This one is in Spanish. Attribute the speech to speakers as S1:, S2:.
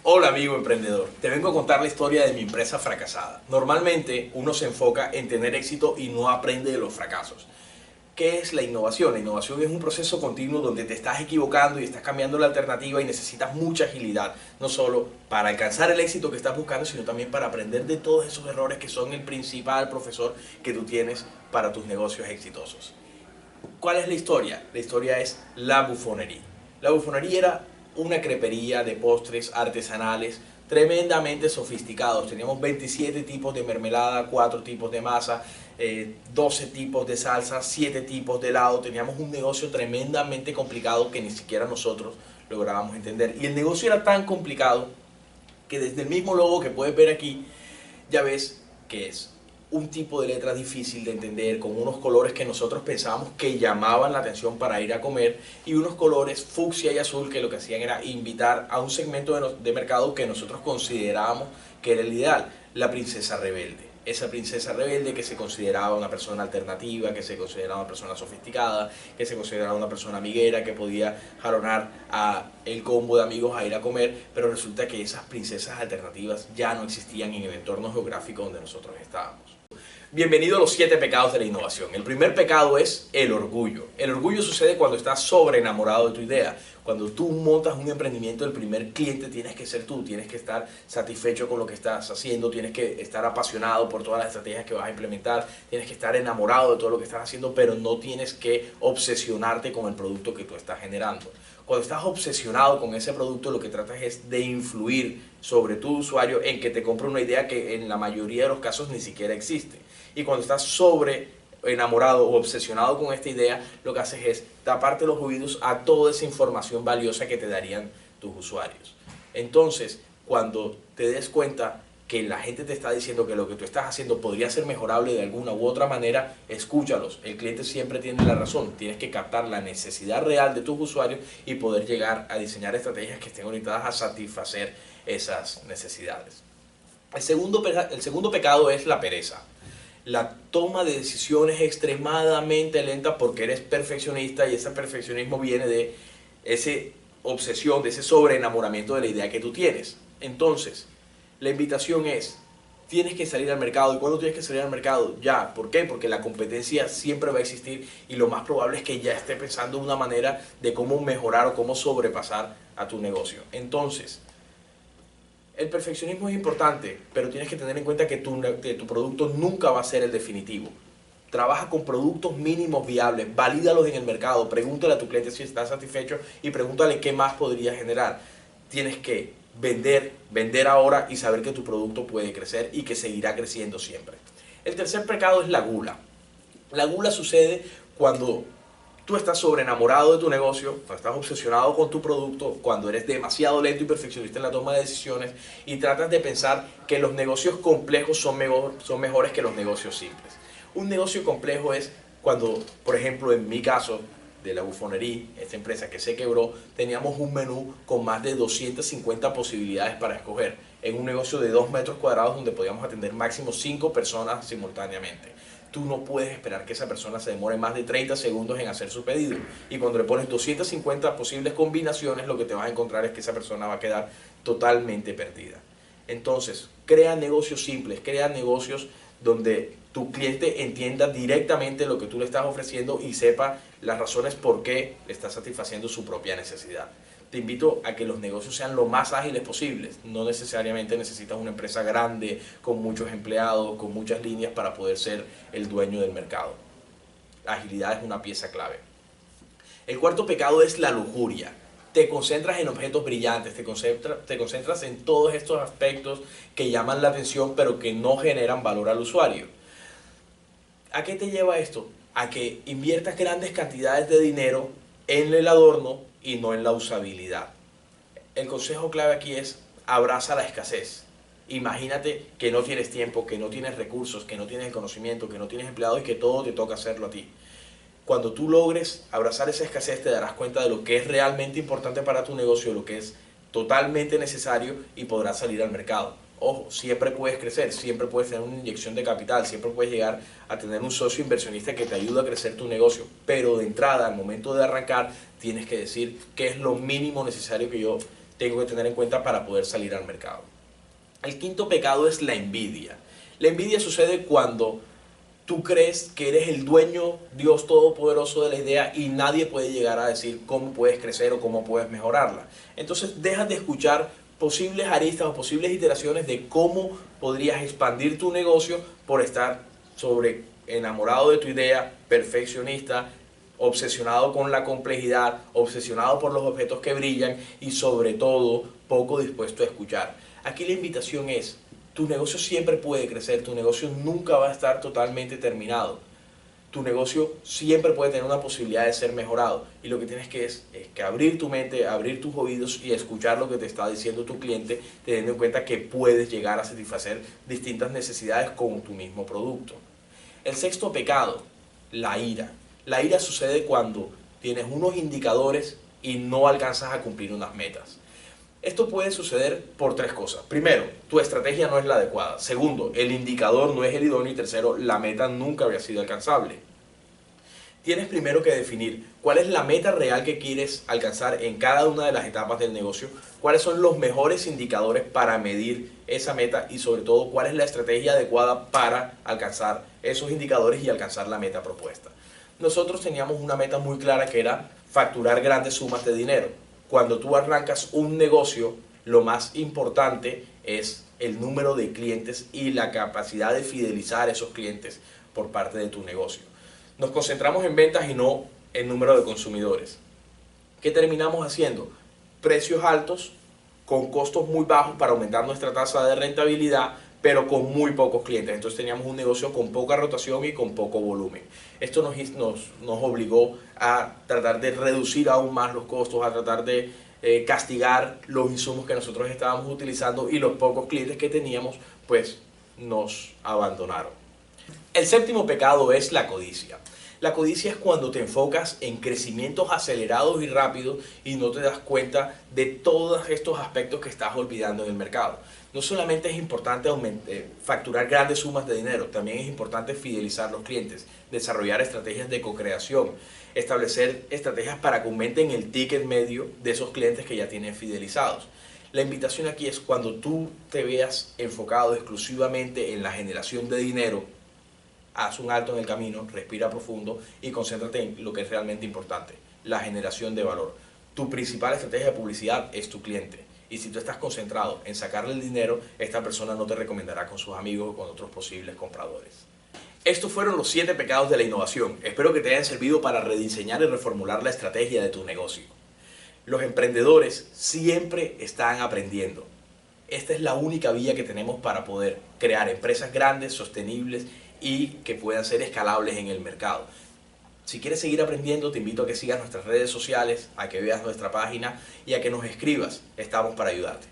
S1: Hola amigo emprendedor, te vengo a contar la historia de mi empresa fracasada. Normalmente uno se enfoca en tener éxito y no aprende de los fracasos. ¿Qué es la innovación? La innovación es un proceso continuo donde te estás equivocando y estás cambiando la alternativa y necesitas mucha agilidad, no solo para alcanzar el éxito que estás buscando, sino también para aprender de todos esos errores que son el principal profesor que tú tienes para tus negocios exitosos. ¿Cuál es la historia? La historia es la bufonería. La bufonería era una crepería de postres artesanales tremendamente sofisticados. Teníamos 27 tipos de mermelada, 4 tipos de masa, 12 tipos de salsa, 7 tipos de helado. Teníamos un negocio tremendamente complicado que ni siquiera nosotros lográbamos entender. Y el negocio era tan complicado que desde el mismo logo que puedes ver aquí, ya ves que es un tipo de letra difícil de entender, con unos colores que nosotros pensábamos que llamaban la atención para ir a comer, y unos colores fucsia y azul que lo que hacían era invitar a un segmento de mercado que nosotros considerábamos que era el ideal, la princesa rebelde. Esa princesa rebelde que se consideraba una persona alternativa, que se consideraba una persona sofisticada, que se consideraba una persona amiguera, que podía jalonar a el combo de amigos a ir a comer, pero resulta que esas princesas alternativas ya no existían en el entorno geográfico donde nosotros estábamos. Bienvenido a los 7 pecados de la innovación. El primer pecado es el orgullo. El orgullo sucede cuando estás sobreenamorado de tu idea. Cuando tú montas un emprendimiento, el primer cliente tienes que ser tú, tienes que estar satisfecho con lo que estás haciendo, tienes que estar apasionado por todas las estrategias que vas a implementar, tienes que estar enamorado de todo lo que estás haciendo, pero no tienes que obsesionarte con el producto que tú estás generando. Cuando estás obsesionado con ese producto, lo que tratas es de influir sobre tu usuario en que te compre una idea que en la mayoría de los casos ni siquiera existe. Y cuando estás enamorado o obsesionado con esta idea, lo que haces es taparte los oídos a toda esa información valiosa que te darían tus usuarios. Entonces, cuando te des cuenta que la gente te está diciendo que lo que tú estás haciendo podría ser mejorable de alguna u otra manera, escúchalos. El cliente siempre tiene la razón. Tienes que captar la necesidad real de tus usuarios y poder llegar a diseñar estrategias que estén orientadas a satisfacer esas necesidades. El segundo pecado es la pereza. La toma de decisiones es extremadamente lenta porque eres perfeccionista, y ese perfeccionismo viene de esa obsesión, de ese sobreenamoramiento de la idea que tú tienes. Entonces, la invitación es, tienes que salir al mercado. ¿Y cuándo tienes que salir al mercado? Ya. ¿Por qué? Porque la competencia siempre va a existir y lo más probable es que ya esté pensando una manera de cómo mejorar o cómo sobrepasar a tu negocio. Entonces, el perfeccionismo es importante, pero tienes que tener en cuenta que tu producto nunca va a ser el definitivo. Trabaja con productos mínimos viables, valídalos en el mercado, pregúntale a tu cliente si está satisfecho y pregúntale qué más podría generar. Tienes que vender ahora y saber que tu producto puede crecer y que seguirá creciendo siempre. El tercer pecado es la gula. La gula sucede cuando tú estás sobreenamorado de tu negocio, cuando estás obsesionado con tu producto, cuando eres demasiado lento y perfeccionista en la toma de decisiones y tratas de pensar que los negocios complejos son mejores que los negocios simples. Un negocio complejo es cuando, por ejemplo, en mi caso de la bufonería, esta empresa que se quebró, teníamos un menú con más de 250 posibilidades para escoger, en un negocio de 2 metros cuadrados donde podíamos atender máximo 5 personas simultáneamente. Tú no puedes esperar que esa persona se demore más de 30 segundos en hacer su pedido. Y cuando le pones 250 posibles combinaciones, lo que te vas a encontrar es que esa persona va a quedar totalmente perdida. Entonces, crea negocios simples, crea negocios donde tu cliente entienda directamente lo que tú le estás ofreciendo y sepa las razones por qué le estás satisfaciendo su propia necesidad. Te invito a que los negocios sean lo más ágiles posibles. No necesariamente necesitas una empresa grande, con muchos empleados, con muchas líneas para poder ser el dueño del mercado. La agilidad es una pieza clave. El cuarto pecado es la lujuria. Te concentras en objetos brillantes, te concentras en todos estos aspectos que llaman la atención pero que no generan valor al usuario. ¿A qué te lleva esto? A que inviertas grandes cantidades de dinero en el adorno y no en la usabilidad. El consejo clave aquí es: abraza la escasez. Imagínate que no tienes tiempo, que no tienes recursos, que no tienes el conocimiento, que no tienes empleados y que todo te toca hacerlo a ti. Cuando tú logres abrazar esa escasez, te darás cuenta de lo que es realmente importante para tu negocio, lo que es totalmente necesario, y podrás salir al mercado. Ojo, siempre puedes crecer, siempre puedes tener una inyección de capital, siempre puedes llegar a tener un socio inversionista que te ayude a crecer tu negocio, pero de entrada, al momento de arrancar, tienes que decir qué es lo mínimo necesario que yo tengo que tener en cuenta para poder salir al mercado. El quinto pecado es la envidia. La envidia sucede cuando tú crees que eres el dueño, Dios todopoderoso de la idea y nadie puede llegar a decir cómo puedes crecer o cómo puedes mejorarla. Entonces dejas de escuchar posibles aristas o posibles iteraciones de cómo podrías expandir tu negocio por estar enamorado de tu idea, perfeccionista, obsesionado con la complejidad, obsesionado por los objetos que brillan y sobre todo poco dispuesto a escuchar. Aquí la invitación es: tu negocio siempre puede crecer, tu negocio nunca va a estar totalmente terminado. Tu negocio siempre puede tener una posibilidad de ser mejorado y lo que tienes es que abrir tu mente, abrir tus oídos y escuchar lo que te está diciendo tu cliente, teniendo en cuenta que puedes llegar a satisfacer distintas necesidades con tu mismo producto. El sexto pecado, la ira. La ira sucede cuando tienes unos indicadores y no alcanzas a cumplir unas metas. Esto puede suceder por tres cosas. Primero, tu estrategia no es la adecuada. Segundo, el indicador no es el idóneo. Y tercero, la meta nunca había sido alcanzable. Tienes primero que definir cuál es la meta real que quieres alcanzar en cada una de las etapas del negocio, cuáles son los mejores indicadores para medir esa meta y sobre todo cuál es la estrategia adecuada para alcanzar esos indicadores y alcanzar la meta propuesta. Nosotros teníamos una meta muy clara que era facturar grandes sumas de dinero. Cuando tú arrancas un negocio, lo más importante es el número de clientes y la capacidad de fidelizar esos clientes por parte de tu negocio. Nos concentramos en ventas y no en número de consumidores. ¿Qué terminamos haciendo? Precios altos con costos muy bajos para aumentar nuestra tasa de rentabilidad, pero con muy pocos clientes. Entonces teníamos un negocio con poca rotación y con poco volumen. Esto nos obligó a tratar de reducir aún más los costos, a tratar de castigar los insumos que nosotros estábamos utilizando y los pocos clientes que teníamos pues nos abandonaron. El séptimo pecado es la codicia. La codicia es cuando te enfocas en crecimientos acelerados y rápidos y no te das cuenta de todos estos aspectos que estás olvidando en el mercado. No solamente es importante facturar grandes sumas de dinero, también es importante fidelizar los clientes, desarrollar estrategias de co-creación, establecer estrategias para que aumenten el ticket medio de esos clientes que ya tienen fidelizados. La invitación aquí es cuando tú te veas enfocado exclusivamente en la generación de dinero, haz un alto en el camino, respira profundo y concéntrate en lo que es realmente importante, la generación de valor. Tu principal estrategia de publicidad es tu cliente. Y si tú estás concentrado en sacarle el dinero, esta persona no te recomendará con sus amigos o con otros posibles compradores. Estos fueron los 7 pecados de la innovación. Espero que te hayan servido para rediseñar y reformular la estrategia de tu negocio. Los emprendedores siempre están aprendiendo. Esta es la única vía que tenemos para poder crear empresas grandes, sostenibles y que puedan ser escalables en el mercado. Si quieres seguir aprendiendo, te invito a que sigas nuestras redes sociales, a que veas nuestra página y a que nos escribas. Estamos para ayudarte.